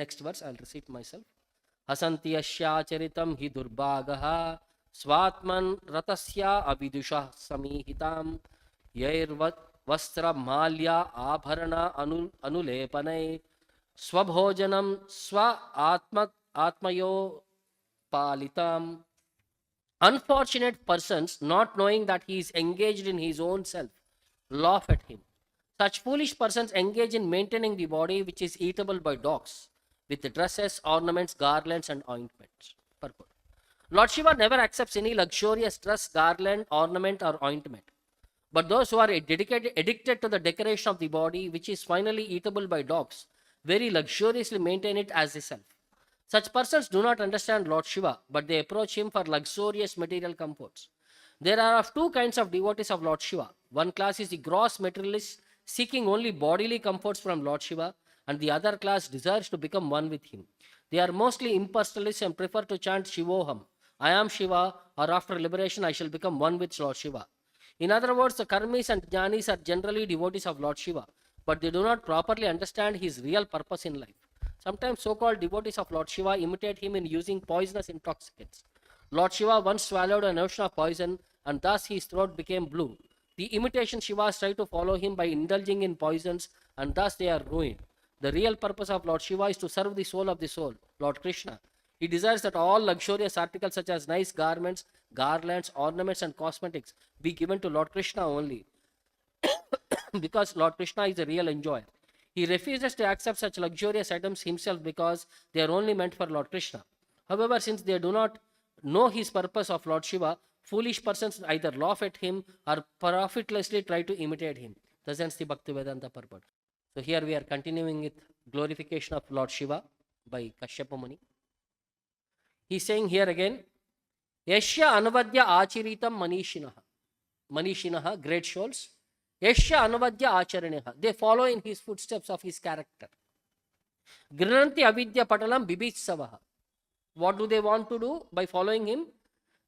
Next verse, I'll recite myself. Hasanti asya charitam hi durbagaha swatman ratasya avidusha samihitam yair vastra malya abharana anulepanai swabhojanam swa atmayo palitam. Unfortunate persons, not knowing that he is engaged in his own self, laugh at him. Such foolish persons engage in maintaining the body which is eatable by dogs, with dresses, ornaments, garlands, and ointments. Purport. Lord Shiva never accepts any luxurious dress, garland, ornament, or ointment. But those who are addicted to the decoration of the body, which is finally eatable by dogs, very luxuriously maintain it as the self. Such persons do not understand Lord Shiva, but they approach him for luxurious material comforts. There are of two kinds of devotees of Lord Shiva. One class is the gross materialists seeking only bodily comforts from Lord Shiva, and the other class desires to become one with him. They are mostly impersonalists and prefer to chant Shivoham, I am Shiva, or after liberation I shall become one with Lord Shiva. In other words, the karmis and jnanis are generally devotees of Lord Shiva, but they do not properly understand his real purpose in life. Sometimes so-called devotees of Lord Shiva imitate him in using poisonous intoxicants. Lord Shiva once swallowed an ocean of poison, and thus his throat became blue. The imitation Shivas try to follow him by indulging in poisons, and thus they are ruined. The real purpose of Lord Shiva is to serve the soul of the soul, Lord Krishna. He desires that all luxurious articles such as nice garments, garlands, ornaments, and cosmetics be given to Lord Krishna only, because Lord Krishna is the real enjoyer. He refuses to accept such luxurious items himself because they are only meant for Lord Krishna. However, since they do not know his purpose of Lord Shiva, foolish persons either laugh at him or profitlessly try to imitate him. Thus ends the Bhakti Vedanta purport. So here we are continuing with glorification of Lord Shiva by Kashyapa Muni. He is saying here again, Yashya anavadya achiritam manishinaha, great souls. Yashya anavadya acharaniha, they follow in his footsteps of his character. Grinanti avidya patalam bibitsavaha. What do they want to do by following him?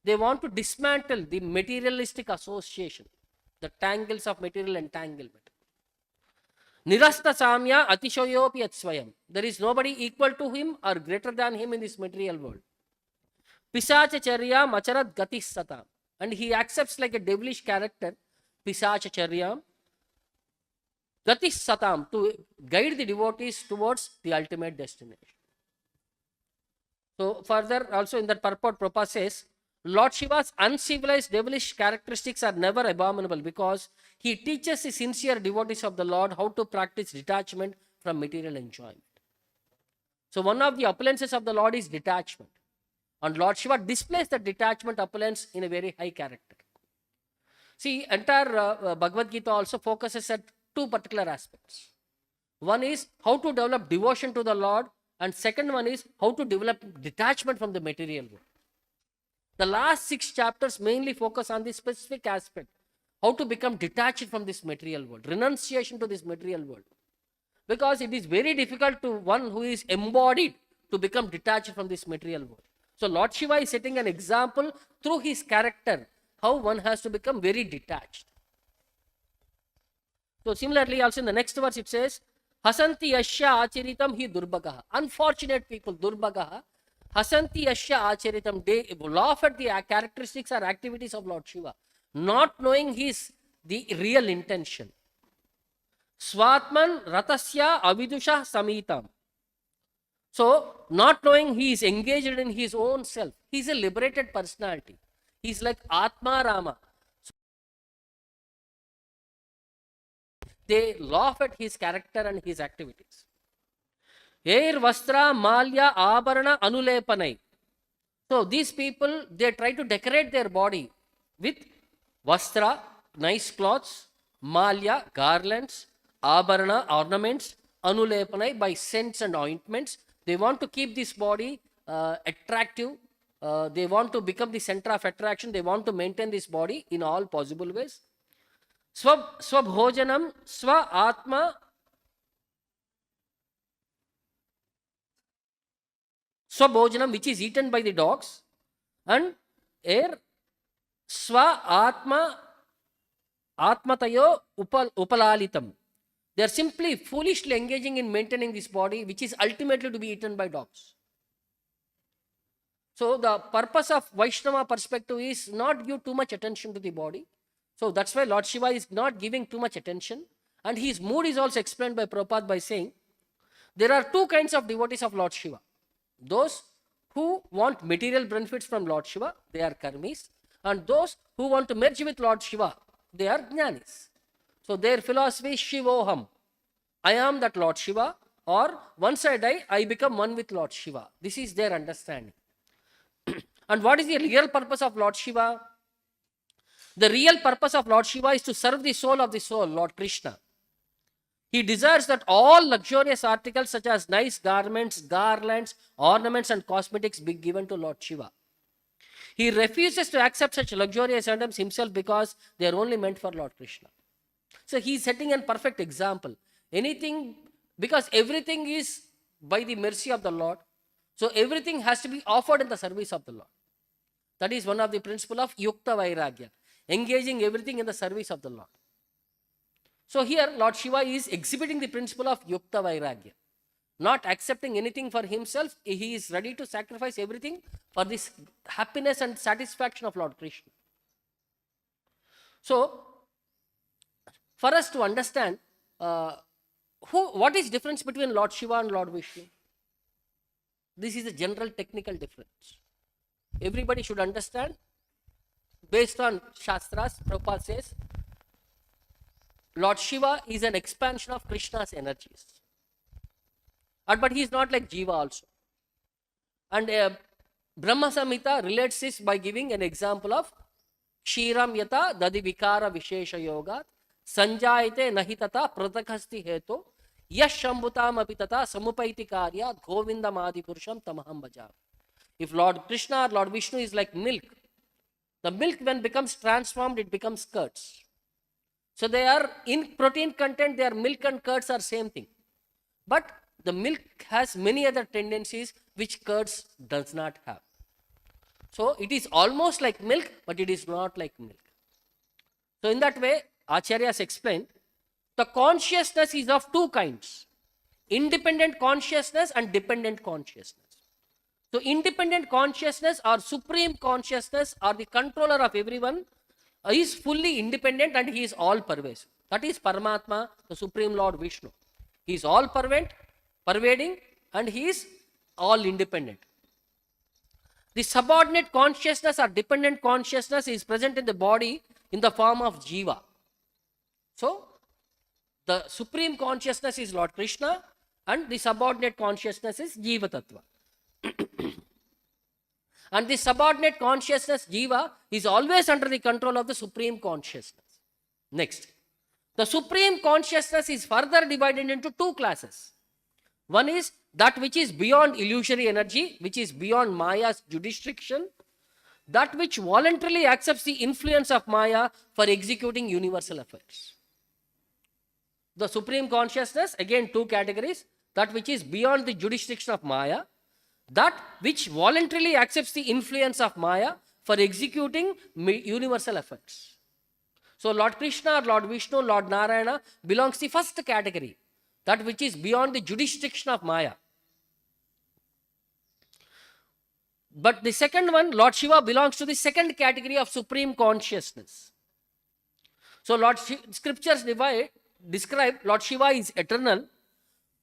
They want to dismantle the materialistic association, the tangles of material entanglement. Nirasta samya atishoyopi atsvayam. There is nobody equal to him or greater than him in this material world. Pisachacharya macharat gatis satam. And he accepts like a devilish character, Pisachacharya gatis satam, to guide the devotees towards the ultimate destination. So further also in that purport, Prabhupada says, Lord Shiva's uncivilized devilish characteristics are never abominable because he teaches the sincere devotees of the Lord how to practice detachment from material enjoyment. So one of the opulences of the Lord is detachment. And Lord Shiva displays the detachment opulence in a very high character. See, entire Bhagavad Gita also focuses at two particular aspects. One is how to develop devotion to the Lord, and second one is how to develop detachment from the material world. The last 6 chapters mainly focus on this specific aspect, how to become detached from this material world, renunciation to this material world. Because it is very difficult to one who is embodied to become detached from this material world. So Lord Shiva is setting an example through his character, how one has to become very detached. So similarly also in the next verse it says, Hasanti yashya achiritam hi durbagaha. Unfortunate people, durbagaha. Hasanti yashya achiritam. They laugh at the characteristics or activities of Lord Shiva, not knowing the real intention. Swatman ratasya avidusha samitam. So, not knowing he is engaged in his own self. He is a liberated personality. He is like Atma Rama. So, they laugh at his character and his activities. Air vastra malya abarana anulepanai. So, these people, they try to decorate their body with vastra, nice clothes, malya, garlands, abarana, ornaments, anulepanai, by scents and ointments. They want to keep this body attractive. They want to become the center of attraction. They want to maintain this body in all possible ways. Swabhojanam, swa atma, swabhojanam, which is eaten by the dogs, and air swa atma atmatayo upalalitam. They are simply foolishly engaging in maintaining this body, which is ultimately to be eaten by dogs. So the purpose of Vaishnava perspective is not give too much attention to the body. So that's why Lord Shiva is not giving too much attention. And his mood is also explained by Prabhupada by saying, there are two kinds of devotees of Lord Shiva. Those who want material benefits from Lord Shiva, they are karmis. And those who want to merge with Lord Shiva, they are jnanis. So their philosophy is Shivoham. I am that Lord Shiva, or once I die, I become one with Lord Shiva. This is their understanding. And what is the real purpose of Lord Shiva? The real purpose of Lord Shiva is to serve the soul of the soul, Lord Krishna. He desires that all luxurious articles such as nice garments, garlands, ornaments and cosmetics be given to Lord Shiva. He refuses to accept such luxurious items himself because they are only meant for Lord Krishna. So he is setting a perfect example. Anything, because everything is by the mercy of the Lord. So everything has to be offered in the service of the Lord. That is one of the principle of Yukta Vairagya, engaging everything in the service of the Lord. So here Lord Shiva is exhibiting the principle of Yukta Vairagya. Not accepting anything for himself, he is ready to sacrifice everything for this happiness and satisfaction of Lord Krishna. So, for us to understand what is difference between Lord Shiva and Lord Vishnu? This is a general technical difference. Everybody should understand. Based on Shastras, Prabhupada says, Lord Shiva is an expansion of Krishna's energies. But he is not like Jiva also. And Brahma Samhita relates this by giving an example of Kshiram Yata Dadi Vikara Vishesha Yoga Sanjayate Nahitata Pratakasti Heto Yash Shambhutam Apitata Samupaiti Karya Govindam Adi Purusham Tamaham Bhaja. If Lord Krishna or Lord Vishnu is like milk, the milk when becomes transformed, it becomes curds. So they are in protein content, their milk and curds are same thing. But the milk has many other tendencies which curds does not have. So it is almost like milk, but it is not like milk. So in that way, Acharyas explained, the consciousness is of two kinds, independent consciousness and dependent consciousness. So independent consciousness or supreme consciousness or the controller of everyone is fully independent and he is all pervasive. That is Paramatma, the Supreme Lord Vishnu. He is all pervading and he is all independent. The subordinate consciousness or dependent consciousness is present in the body in the form of Jiva. So, the supreme consciousness is Lord Krishna and the subordinate consciousness is Jiva Tattva. And the subordinate consciousness, Jiva, is always under the control of the supreme consciousness. Next, the supreme consciousness is further divided into two classes. One is that which is beyond illusory energy, which is beyond Maya's jurisdiction, that which voluntarily accepts the influence of Maya for executing universal affairs. The supreme consciousness, again two categories, that which is beyond the jurisdiction of Maya, that which voluntarily accepts the influence of Maya for executing universal affairs. So Lord Krishna, Lord Vishnu, Lord Narayana belongs to the first category, that which is beyond the jurisdiction of Maya. But the second one, Lord Shiva, belongs to the second category of supreme consciousness. So scriptures describe Lord Shiva is eternal,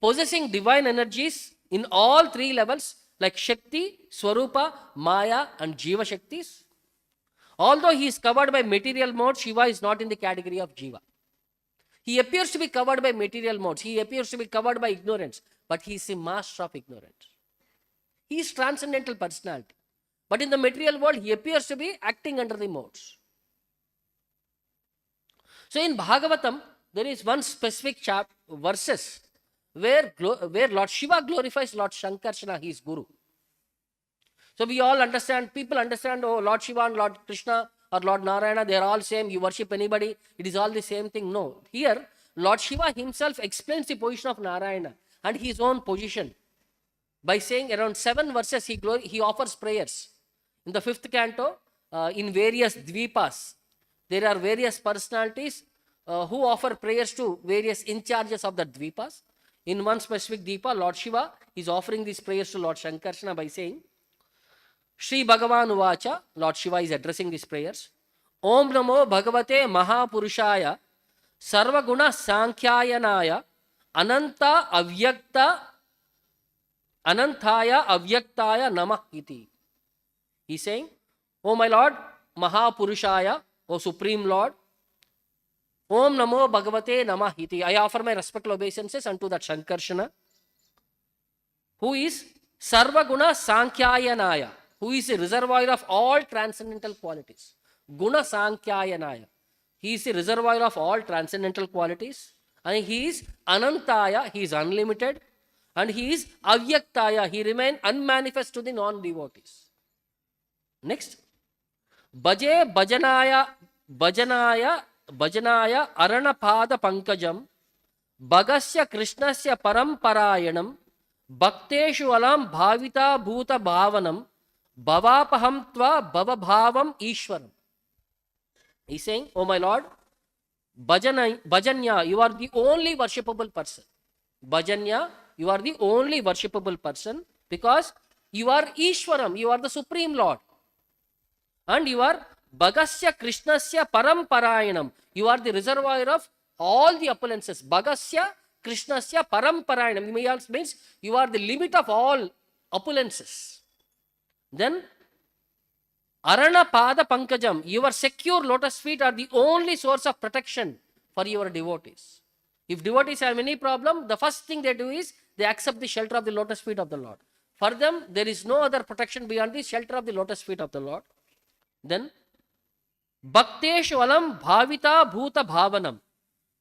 possessing divine energies in all three levels like Shakti, Swarupa, Maya and Jiva Shaktis. Although he is covered by material modes, Shiva is not in the category of Jiva. He appears to be covered by material modes. He appears to be covered by ignorance, but he is a master of ignorance. He is transcendental personality. But in the material world, he appears to be acting under the modes. So in Bhagavatam, there is one specific verses where Lord Shiva glorifies Lord Shankarsana, his guru. So we all understand, people understand, oh, Lord Shiva and Lord Krishna or Lord Narayana, they are all same, you worship anybody, it is all the same thing. No. Here, Lord Shiva himself explains the position of Narayana and his own position by saying around 7 verses he offers prayers. In the 5th canto, in various dvipas, there are various personalities who offer prayers to various in charges of the dvipas. In one specific dvipa, Lord Shiva is offering these prayers to Lord Shankarshana by saying, Shri Bhagavan Uvacha, Lord Shiva is addressing these prayers. Om Namo Bhagavate Mahapurushaya Sarvaguna Sankhayanaya Ananta Anantaya Avyaktaya Namah Iti. He's saying, O my Lord, Mahapurushaya, O Supreme Lord, Om Namo Bhagavate Namah Iti. I offer my respectful obeisances unto that Shankarshana, who is Sarvaguna Sankhayanaya, who is a reservoir of all transcendental qualities. Guna Sankhayanaya. He is the reservoir of all transcendental qualities. And he is Anantaya, he is unlimited. And he is Avyaktaya, he remains unmanifest to the non-devotees. Next. Bhaje Bhajanaya Aranapada Pankajam Bhagasya Krishnasya Paramparayanam Bhakteshu Alam Bhavita Bhuta Bhavanam Bhavapaham Tva Bhavabhavam Ishwaram. He's saying, oh my Lord, Bhajanya, you are the only worshipable person. Bhajanya, you are the only worshipable person because you are Ishwaram, you are the Supreme Lord. And you are Bhagasya Krishnasya Paramparayanam. You are the reservoir of all the opulences. Bhagasya Krishnasya Paramparayanam. Means you are the limit of all opulences. Then Arana Pada Pankajam, your secure lotus feet are the only source of protection for your devotees. If devotees have any problem, the first thing they do is they accept the shelter of the lotus feet of the Lord. For them, there is no other protection beyond the shelter of the lotus feet of the Lord. Then Bhakteshu Alam Bhavita Bhuta Bhavanam,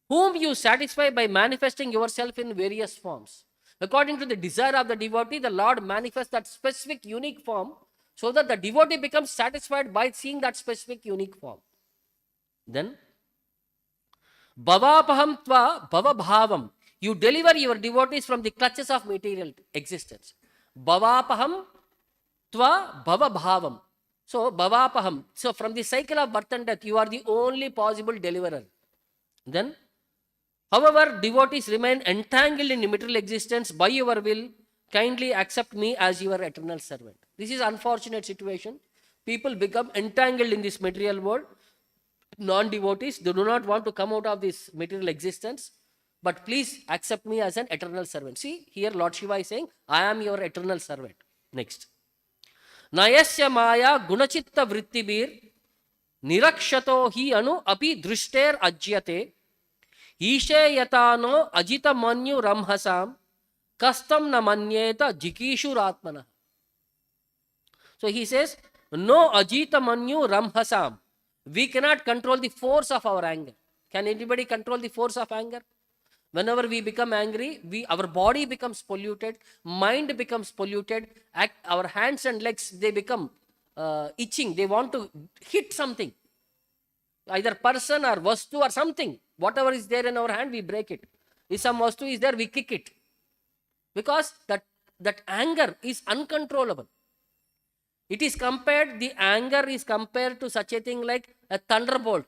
whom you satisfy by manifesting yourself in various forms. According to the desire of the devotee, the Lord manifests that specific unique form so that the devotee becomes satisfied by seeing that specific unique form. Then Bhavapaham Tva Bhavabhavam, you deliver your devotees from the clutches of material existence. Bhavapaham Tva Bhavabhavam. So, Bhavapaham. So, from the cycle of birth and death, you are the only possible deliverer. Then, however, devotees remain entangled in material existence by your will. Kindly accept me as your eternal servant. This is an unfortunate situation. People become entangled in this material world. Non-devotees, they do not want to come out of this material existence. But please accept me as an eternal servant. See, here Lord Shiva is saying, I am your eternal servant. Next. Nayasya Maya Gunachitta Vrittibir Nirakshato hi anu api drishter ajyate Ishe yatano ajita manyu ramhasam kastam na manyeta jikishur atmana. So he says, no ajita manyu ramhasam. We cannot control the force of our anger. Can anybody control the force of anger? Whenever we become angry, our body becomes polluted, mind becomes polluted, our hands and legs, they become itching. They want to hit something. Either person or vastu or something. Whatever is there in our hand, we break it. If some vastu is there, we kick it. Because that anger is uncontrollable. It is compared, the anger is compared to such a thing like a thunderbolt.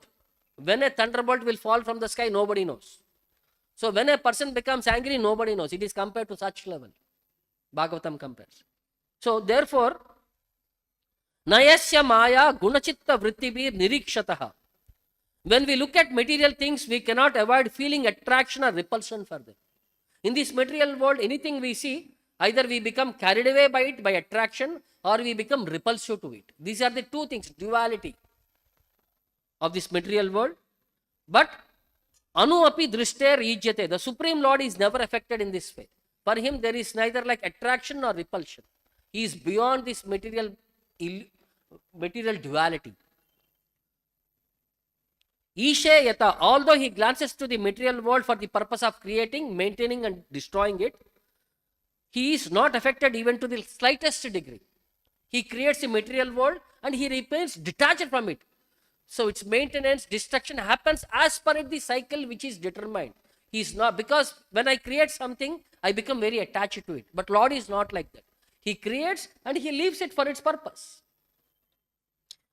When a thunderbolt will fall from the sky, nobody knows. So when a person becomes angry, nobody knows. It is compared to such level. Bhagavatam compares. So therefore, Nayasya Maya Gunachitta Vrittibir Nirikshataha. When we look at material things, we cannot avoid feeling attraction or repulsion for them. In this material world, anything we see, either we become carried away by it, by attraction, or we become repulsive to it. These are the two things, duality of this material world. But Anu api drishter ijyate. The Supreme Lord is never affected in this way. For him, there is neither like attraction nor repulsion. He is beyond this material duality. Ishe yata, although he glances to the material world for the purpose of creating, maintaining and destroying it, he is not affected even to the slightest degree. He creates the material world and he remains detached from it. So its maintenance, destruction happens as per the cycle which is determined. He is not, because when I create something, I become very attached to it. But Lord is not like that. He creates and he leaves it for its purpose.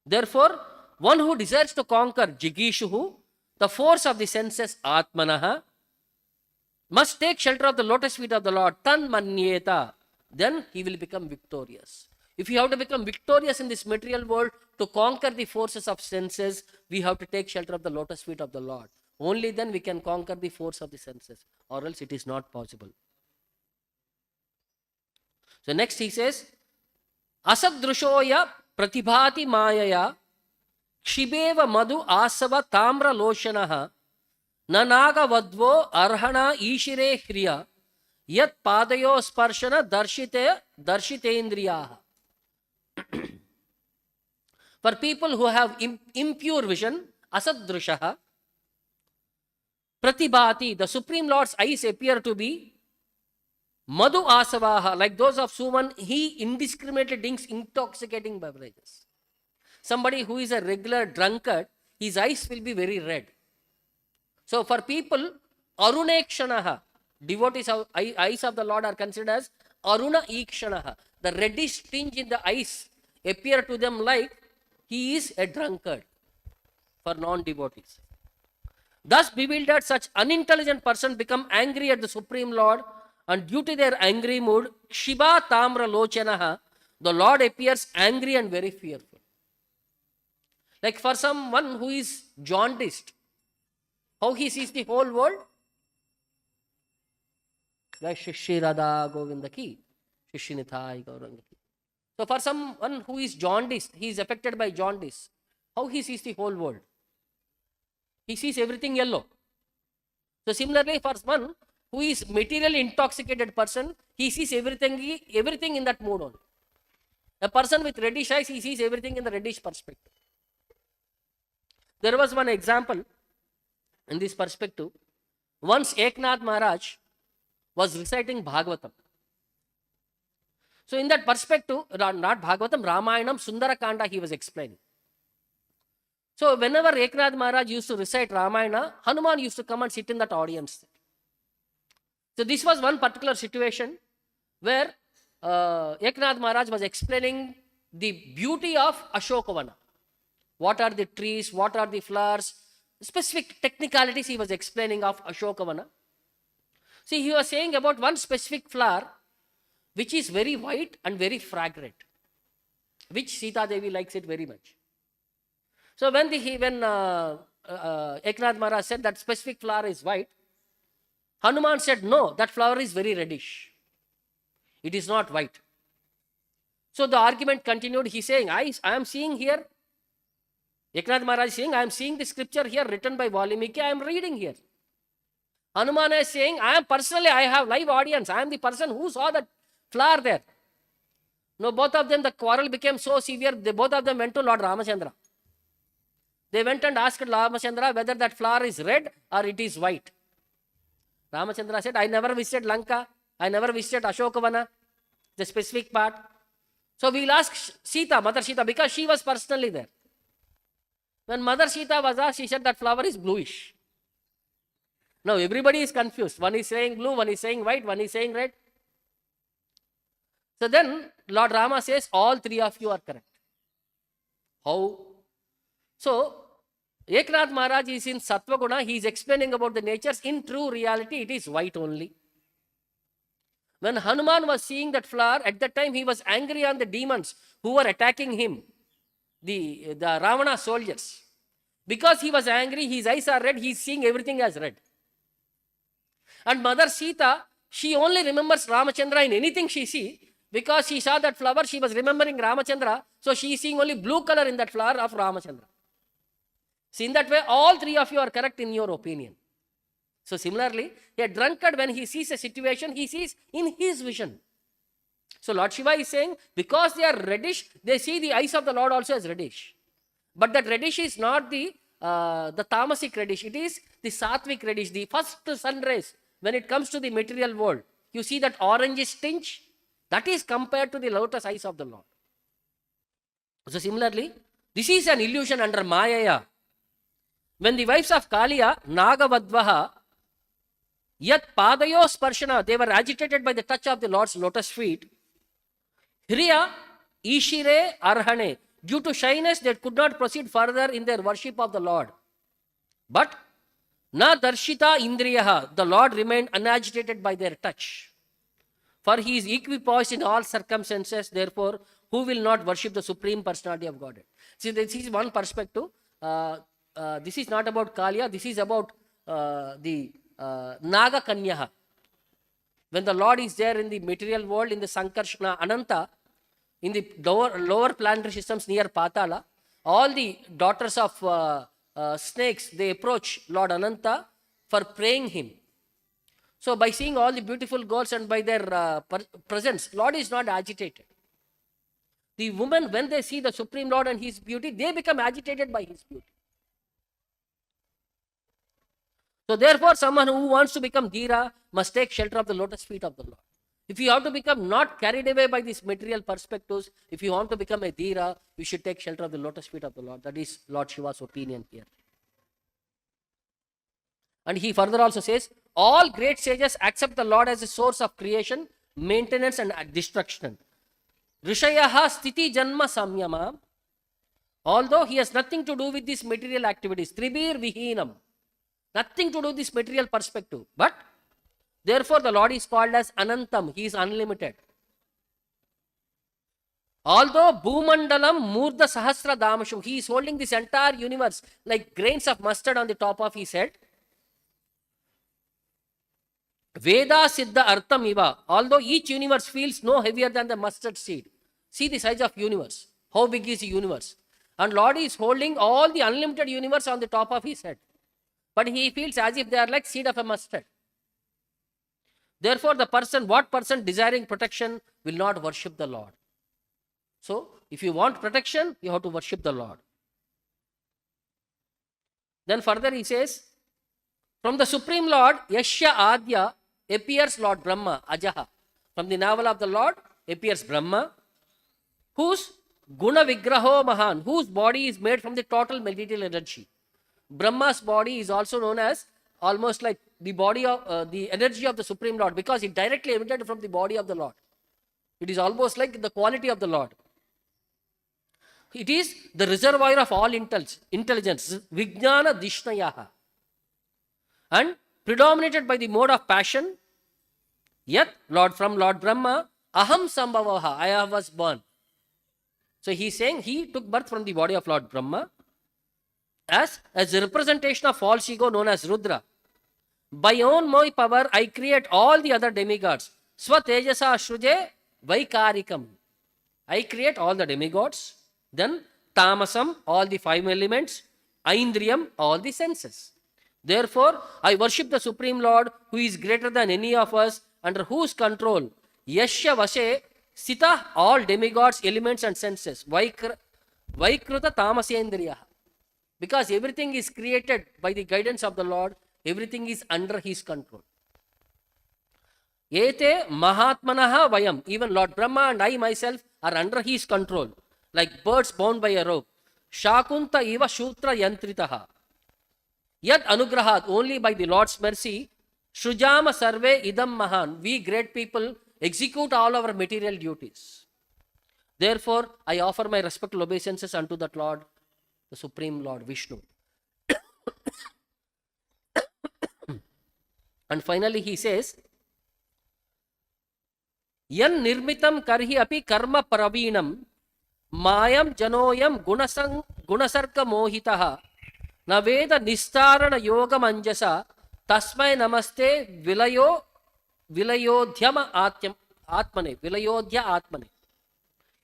Therefore, one who desires to conquer Jigishuhu, the force of the senses, Atmanaha, must take shelter of the lotus feet of the Lord, Tan Manyeta, then he will become victorious. If you have to become victorious in this material world, to conquer the forces of senses, we have to take shelter of the lotus feet of the Lord. Only then we can conquer the force of the senses, or else it is not possible. So next he says, Asadrushoya pratibhati mayaya Shibeva madhu asava tamra loshanaha nanaga vadvo arhana ishire hriya yat padayo sparshana darshitendriyaha. For people who have impure vision, asadrushaha, pratibhati, the Supreme Lord's eyes appear to be madhu asavaha, like those of someone he indiscriminately drinks intoxicating beverages. Somebody who is a regular drunkard, his eyes will be very red. So for people, arunekshanaha, devotees of eyes of the Lord are considered as aruna ikshanaha. The reddish tinge in the eyes appear to them like he is a drunkard for non-devotees. Thus bewildered, such unintelligent person become angry at the Supreme Lord, and due to their angry mood, Shiva Tamra Lochanaha, the Lord appears angry and very fearful. Like for someone who is jaundiced, how he sees the whole world? Like Sri Radha Govinda ki, Sri Nithai Gauranga ki. So for someone who is jaundiced, he is affected by jaundice, how he sees the whole world? He sees everything yellow. So similarly, for one who is materially intoxicated person, he sees everything in that mood only. A person with reddish eyes, he sees everything in the reddish perspective. There was one example in this perspective. Once Eknath Maharaj was reciting Bhagavatam. So in that perspective, not Bhagavatam, Ramayanam, Sundarakanda he was explaining. So whenever Eknath Maharaj used to recite Ramayana, Hanuman used to come and sit in that audience. So this was one particular situation where Eknath Maharaj was explaining the beauty of Ashokavana. What are the trees, what are the flowers, specific technicalities he was explaining of Ashokavana. See, he was saying about one specific flower which is very white and very fragrant, which Sita Devi likes it very much. So when Eknath Maharaj said that specific flower is white, Hanuman said, no, that flower is very reddish. It is not white. So the argument continued. He saying, I am seeing here, Eknath Maharaj is saying, I am seeing the scripture here written by Valmiki, I am reading here. Hanuman is saying, I have live audience. I am the person who saw that flower there. No, both of them, the quarrel became so severe, both of them went to Lord Ramachandra. They went and asked Ramachandra whether that flower is red or it is white. Ramachandra said, I never visited Lanka. I never visited Ashokavana, the specific part. So we will ask Sita, Mother Sita, because she was personally there. When Mother Sita was asked, she said that flower is bluish. Now everybody is confused. One is saying blue, one is saying white, one is saying red. So then Lord Rama says, all three of you are correct. How? So Eknath Maharaj is in Sattva Guna. He is explaining about the natures. In true reality, it is white only. When Hanuman was seeing that flower, at that time he was angry on the demons who were attacking him, the Ravana soldiers. Because he was angry, his eyes are red, he is seeing everything as red. And Mother Sita, she only remembers Ramachandra in anything she sees. Because she saw that flower, she was remembering Ramachandra. So she is seeing only blue color in that flower of Ramachandra. See, in that way, all three of you are correct in your opinion. So similarly, a drunkard, when he sees a situation, he sees in his vision. So Lord Shiva is saying, because they are reddish, they see the eyes of the Lord also as reddish. But that reddish is not the tamasic reddish. It is the sattvic reddish, the first sun rays. When it comes to the material world, you see that orangish tinge. That is compared to the lotus eyes of the Lord. So similarly, this is an illusion under Mayaya. When the wives of Kaliya, Nagavadvaha, Yat Padayo Sparshana, they were agitated by the touch of the Lord's lotus feet. Hriya, Ishire, Arhane, due to shyness, they could not proceed further in their worship of the Lord. But Na darshita indriyaha. The Lord remained unagitated by their touch. For he is equipoised in all circumstances. Therefore, who will not worship the Supreme Personality of Godhead? See, this is one perspective. This is not about Kaliya. This is about the Naga Kanyaha. When the Lord is there in the material world, in the Sankarshana, Ananta, in the lower planetary systems near Patala, all the daughters of snakes, they approach Lord Ananta for praying him. So by seeing all the beautiful girls and by their presence, Lord is not agitated. The women, when they see the Supreme Lord and his beauty, they become agitated by his beauty. So therefore, someone who wants to become Dhira must take shelter of the lotus feet of the Lord. If you have to become not carried away by these material perspectives, if you want to become a Dhira, you should take shelter of the lotus feet of the Lord. That is Lord Shiva's opinion here. And he further also says, all great sages accept the Lord as a source of creation, maintenance and destruction. Rishayaha sthiti janma samyama. Although he has nothing to do with these material activities, tribir vihinam. Nothing to do with this material perspective. But therefore the Lord is called as Anantam. He is unlimited. Although Bhumandalam Murda Sahasra Damashu, he is holding this entire universe like grains of mustard on the top of his head. Veda Siddha Artham Iva. Although each universe feels no heavier than the mustard seed. See the size of universe. How big is the universe? And Lord is holding all the unlimited universe on the top of his head. But he feels as if they are like seed of a mustard. Therefore, what person desiring protection will not worship the Lord? So, if you want protection, you have to worship the Lord. Then further he says, from the Supreme Lord, Yashya Adya, appears Lord Brahma, Ajaha. From the navel of the Lord appears Brahma, whose Guna Vigraho Mahan, whose body is made from the total material energy. Brahma's body is also known as almost like the body of the energy of the Supreme Lord, because it directly emanated from the body of the Lord. It is almost like the quality of the Lord. It is the reservoir of all intelligence, Vijnana Dishnayaha, and predominated by the mode of passion. Yet, from Lord Brahma, Aham Sambhavaha, I was born. So he is saying he took birth from the body of Lord Brahma as a representation of false ego known as Rudra. By own my power, I create all the other demigods. Swatejasa Shruje Vaikarikam. I create all the demigods. Then Tamasam, all the 5 elements. Aindriyam, all the senses. Therefore, I worship the Supreme Lord who is greater than any of us, under whose control Yashya Vashe Sita, all demigods, elements and senses. Vaikruta Tamasendriya. Because everything is created by the guidance of the Lord, everything is under his control. Ete Mahatmanaha Vayam. Even Lord Brahma and I myself are under his control, like birds bound by a rope. Shakunta Eva Shutra Yantritaha. Yet Anugrahat, only by the Lord's mercy, Shrujama Sarve Idam Mahan. We great people execute all our material duties. Therefore, I offer my respectful obeisances unto that Lord, the Supreme Lord Vishnu. And finally he says, Yan nirmitam karhi api karma pravinam mayam janoyam gunasarga mohitaha naveda nistarana yoga manjasa tasmai namaste vilayodhyama atmane. Vilayodhya atmane.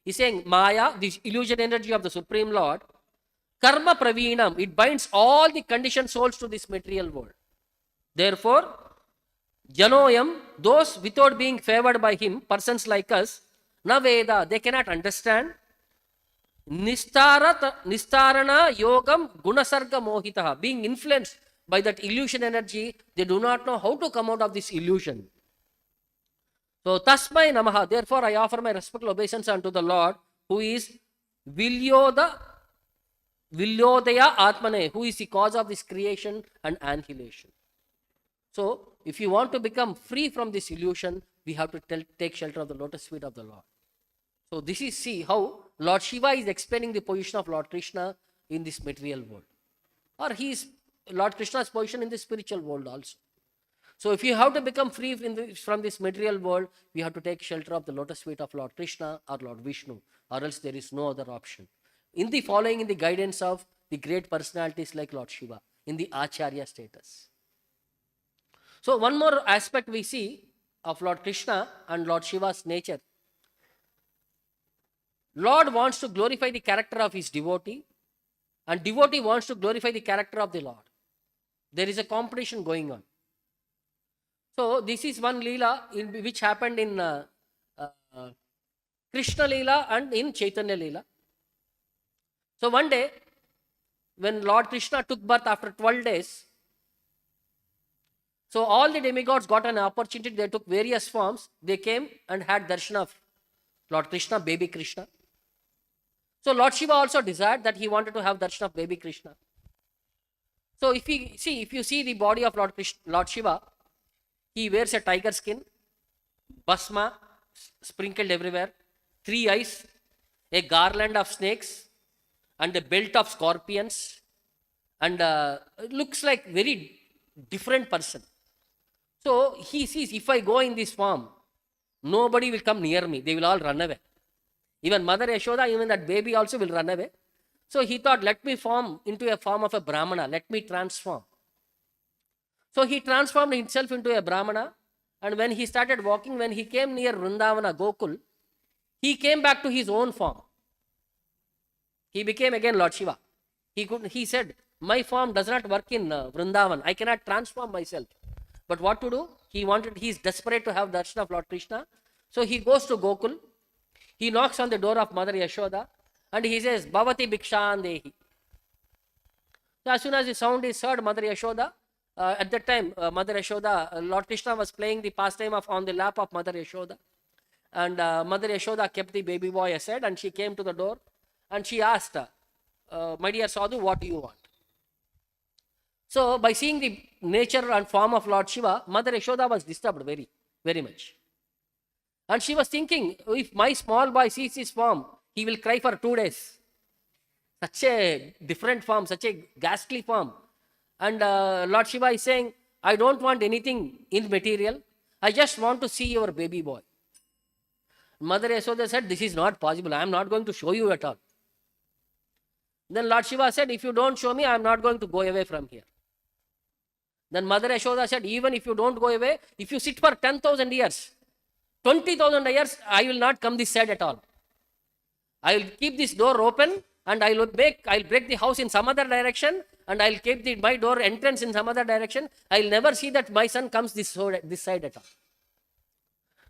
He's saying Maya, this illusion energy of the Supreme Lord, karma pravinam, it binds all the conditioned souls to this material world. Therefore, janoyam, those without being favored by him, persons like us, na veda, they cannot understand. Nistarana yogam gunasarga mohitaha, being influenced by that illusion energy, they do not know how to come out of this illusion. So, tasmai namaha, therefore I offer my respectful obeisance unto the Lord, who is Vilyodaya Atmane, who is the cause of this creation and annihilation. So, if you want to become free from this illusion, we have to take shelter of the lotus feet of the Lord. So, this is, see how Lord Shiva is explaining the position of Lord Krishna in this material world. Or he is Lord Krishna's position in the spiritual world also. So if you have to become free from this material world, we have to take shelter of the lotus feet of Lord Krishna or Lord Vishnu, or else there is no other option. In the following in the guidance of the great personalities like Lord Śiva, in the Acharya status. So one more aspect we see of Lord Krishna and Lord Shiva's nature. Lord wants to glorify the character of his devotee, and devotee wants to glorify the character of the Lord. There is a competition going on. So this is one Leela which happened in Krishna Leela and in Chaitanya Leela. So one day, when Lord Krishna took birth after 12 days, so all the demigods got an opportunity. They took various forms. They came and had darshan of Lord Krishna, baby Krishna. So Lord Shiva also desired that he wanted to have darshan of baby Krishna. So if you see the body of Lord Shiva, he wears a tiger skin, bhasma sprinkled everywhere, 3 eyes, a garland of snakes, and a belt of scorpions, and looks like very different person. So he sees, if I go in this form, nobody will come near me. They will all run away. Even Mother Yashoda, even that baby also will run away. So he thought, let me form into a form of a Brahmana. Let me transform. So he transformed himself into a Brahmana. And when he started walking, when he came near Vrindavana, Gokul, he came back to his own form. He became again Lord Shiva. He said, my form does not work in Vrindavan. I cannot transform myself. But what to do? He is desperate to have darshan of Lord Krishna. So he goes to Gokul. He knocks on the door of Mother Yashoda and he says, Bhavati Bhikshan Dehi. So as soon as the sound is heard, Mother Yashoda, at that time, Mother Yashoda, Lord Krishna was playing the pastime on the lap of Mother Yashoda. And Mother Yashoda kept the baby boy aside and she came to the door and she asked, my dear Sadhu, what do you want? So by seeing the nature and form of Lord Shiva, Mother Yashoda was disturbed very, very much. And she was thinking, if my small boy sees his form, he will cry for 2 days. Such a different form, such a ghastly form. And Lord Shiva is saying, I don't want anything in material. I just want to see your baby boy. Mother Yashoda said, this is not possible. I am not going to show you at all. Then Lord Shiva said, if you don't show me, I am not going to go away from here. Then Mother Yashoda said, even if you don't go away, if you sit for 10,000 years, 20,000 years, I will not come this side at all. I will keep this door open and I'll break the house in some other direction and I'll keep my door entrance in some other direction. I'll never see that my son comes this side at all.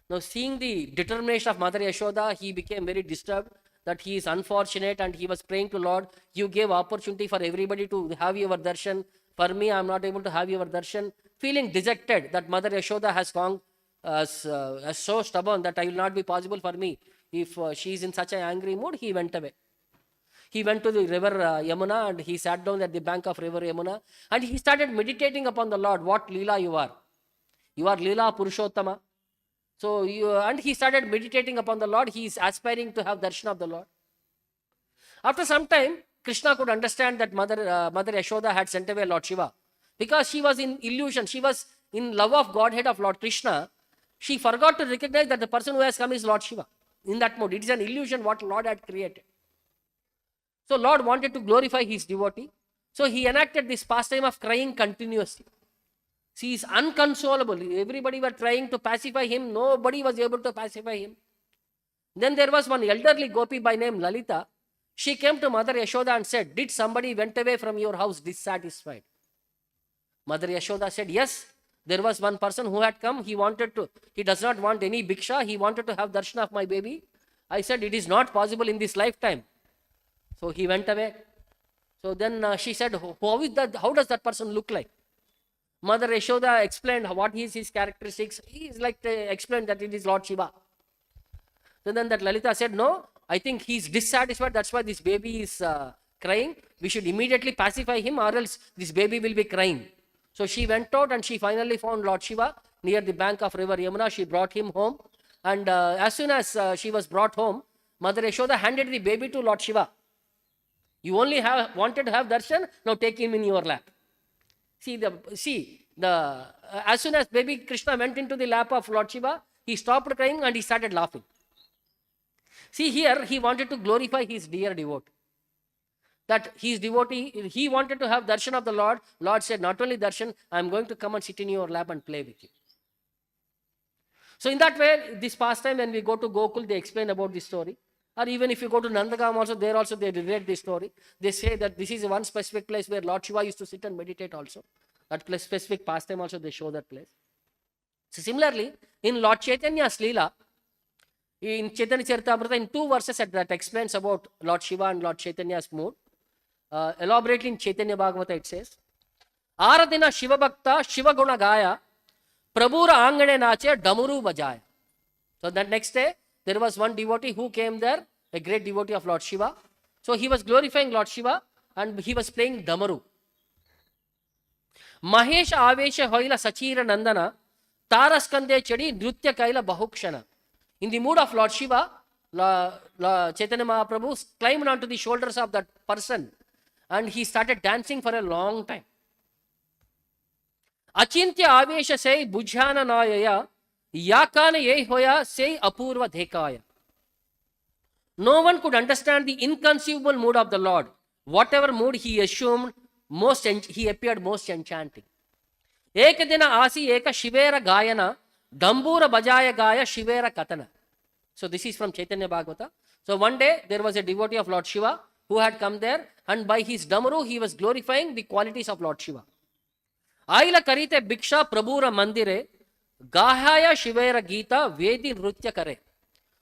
Now seeing the determination of Mother Yashoda, he became very disturbed that he is unfortunate and he was praying to Lord, you gave opportunity for everybody to have your darshan. For me, I am not able to have your darshan. Feeling dejected that Mother Yashoda has gone so stubborn that I will not be possible for me. If she is in such an angry mood, he went away. He went to the river Yamuna and he sat down at the bank of river Yamuna and he started meditating upon the Lord. What Leela you are. You are Leela Purushottama. So and he started meditating upon the Lord. He is aspiring to have darshan of the Lord. After some time, Krishna could understand that Mother Yashoda had sent away Lord Shiva because she was in illusion. She was in love of Godhead of Lord Krishna. She forgot to recognize that the person who has come is Lord Shiva. In that mode, it is an illusion what Lord had created. So Lord wanted to glorify his devotee. So he enacted this pastime of crying continuously. He is unconsolable. Everybody were trying to pacify him. Nobody was able to pacify him. Then there was one elderly gopi by name Lalita. She came to Mother Yashoda and said, did somebody went away from your house dissatisfied? Mother Yashoda said, yes. There was one person who had come. He does not want any bhiksha. He wanted to have darshan of my baby. I said, it is not possible in this lifetime. So he went away. So then she said, how does that person look like? Mother Yashoda explained what is his characteristics. He is like explained that it is Lord Shiva. So then that Lalita said, no, I think he is dissatisfied. That's why this baby is crying. We should immediately pacify him or else this baby will be crying. So she went out and she finally found Lord Shiva near the bank of river Yamuna. She brought him home. And as soon as she was brought home, Mother Yashoda handed the baby to Lord Shiva. You only wanted to have darshan, now take him in your lap. As soon as baby Krishna went into the lap of Lord Shiva, he stopped crying and he started laughing. See, here he wanted to glorify his dear devotee. That his devotee, he wanted to have darshan of the Lord. Lord said, not only darshan, I am going to come and sit in your lap and play with you. So in that way, this pastime, when we go to Gokul, they explain about this story. Or even if you go to Nandagam also, there also they relate this story. They say that this is one specific place where Lord Shiva used to sit and meditate also. That place, specific pastime also, they show that place. So similarly, in Lord Chaitanya's Leela, in Chaitanya Charitamrita, in 2 verses that explains about Lord Shiva and Lord Chaitanya's mood. Elaborately in Chaitanya Bhagavata it says, Aradina Shiva Bhakta Shiva Guna Gaya Prabhura Angane Nache Damuru Bajaya. So that next day, there was one devotee who came there, a great devotee of Lord Shiva. So he was glorifying Lord Shiva and he was playing Damaru. Mahesha Avesha Hoila Sachira Nandana Taraskande Chedi Nrutya Kaila Bahukshana. In the mood of Lord Shiva, Chaitanya Mahaprabhu climbed onto the shoulders of that person and he started dancing for a long time. Achintya Avesha say Bujhana Nayaya Yakana Ye Hoya say Apurva Dhekaya. No one could understand the inconceivable mood of the Lord. Whatever mood he assumed, he appeared most enchanting. Ekadina Asi Eka Shivera Gayana Dambura Bajaya Gaya Shivera Katana. So this is from Chaitanya Bhagavata. So one day there was a devotee of Lord Shiva who had come there and by his Damaru he was glorifying the qualities of Lord Shiva. Aila Karite Bhiksha Prabhura Mandire Gahaya Shivera Gita Vedi Nrutya Kare.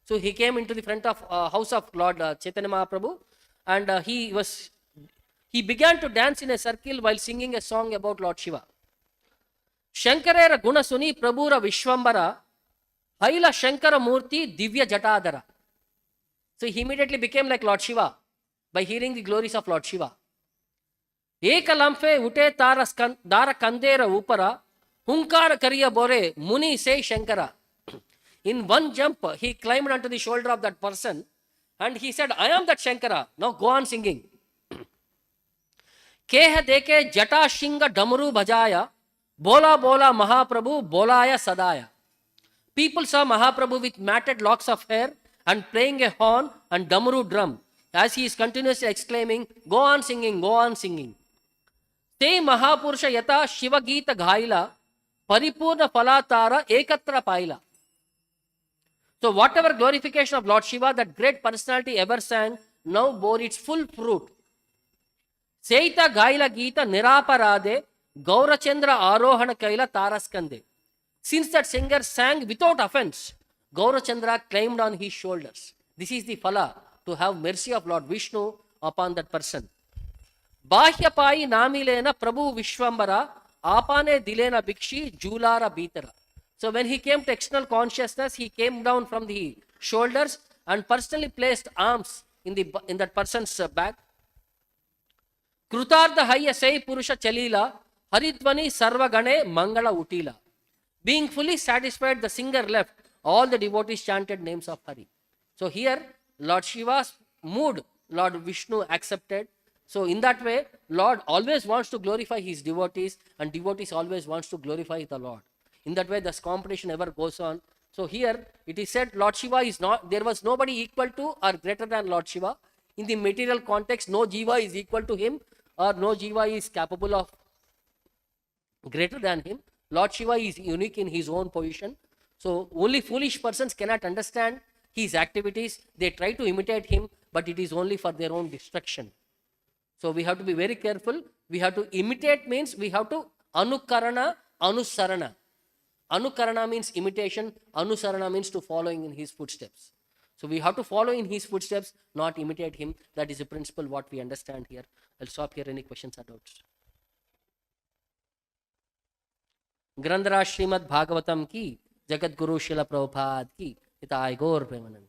So he came into the front of house of Lord Chaitanya Mahaprabhu and he began to dance in a circle while singing a song about Lord Shiva. Shankarera Gunasuni Prabhura Vishwambara Haila Shankara Murti Divya Jatadara. So he immediately became like Lord Shiva by hearing the glories of Lord Shiva. Ekalamfe Ute Dara Kandera Upara Hunkara Kariya Bore Muni say Shankara. In one jump, he climbed onto the shoulder of that person and he said, I am that Shankara. Now go on singing. Keha deke Jata Shinga Damuru Bhajaya Bola Bola Mahaprabhu Bolaya Sadaya. People saw Mahaprabhu with matted locks of hair and playing a horn and Damuru drum as he is continuously exclaiming, go on singing, go on singing. Te Mahapurusha Yata Shiva Gita Ghaila Paripurna Palatara Ekatra Paila. So whatever glorification of Lord Shiva that great personality ever sang now bore its full fruit. Seita Gaila Gita Niraparade Gaurachandra Arohana Kaila Taraskande. Since that singer sang without offense, Gaurachandra climbed on his shoulders. This is the phala to have mercy of Lord Vishnu upon that person. Bahyapai Namilena Prabhu Vishwambara Apane Dilena Bhikshi Julara Bitara. So when he came to external consciousness, he came down from the shoulders and personally placed arms in that person's back. Krutarda Haya Say Purusha Chalila Haridvani Sarvagane Mangala Utila. Being fully satisfied, the singer left. All the devotees chanted names of Hari. So here, Lord Shiva's mood, Lord Vishnu accepted. So in that way, Lord always wants to glorify his devotees and devotees always wants to glorify the Lord. In that way, this competition ever goes on. So here, it is said Lord Shiva is not, there was nobody equal to or greater than Lord Shiva. In the material context, no jiva is equal to him or no jiva is capable of greater than him. Lord Shiva is unique in his own position. So only foolish persons cannot understand his activities. They try to imitate him, but it is only for their own destruction. So we have to be very careful. We have to imitate means we have to anukarana, anusarana. Anukarana means imitation. Anusarana means to following in his footsteps. So we have to follow in his footsteps, not imitate him. That is the principle what we understand here. I'll stop here. Any questions or doubts? ग्रंथराज Shrimad Bhagavatam की जगत गुरु शिला प्रभुपाद की हिताय गौर प्रेमानंद।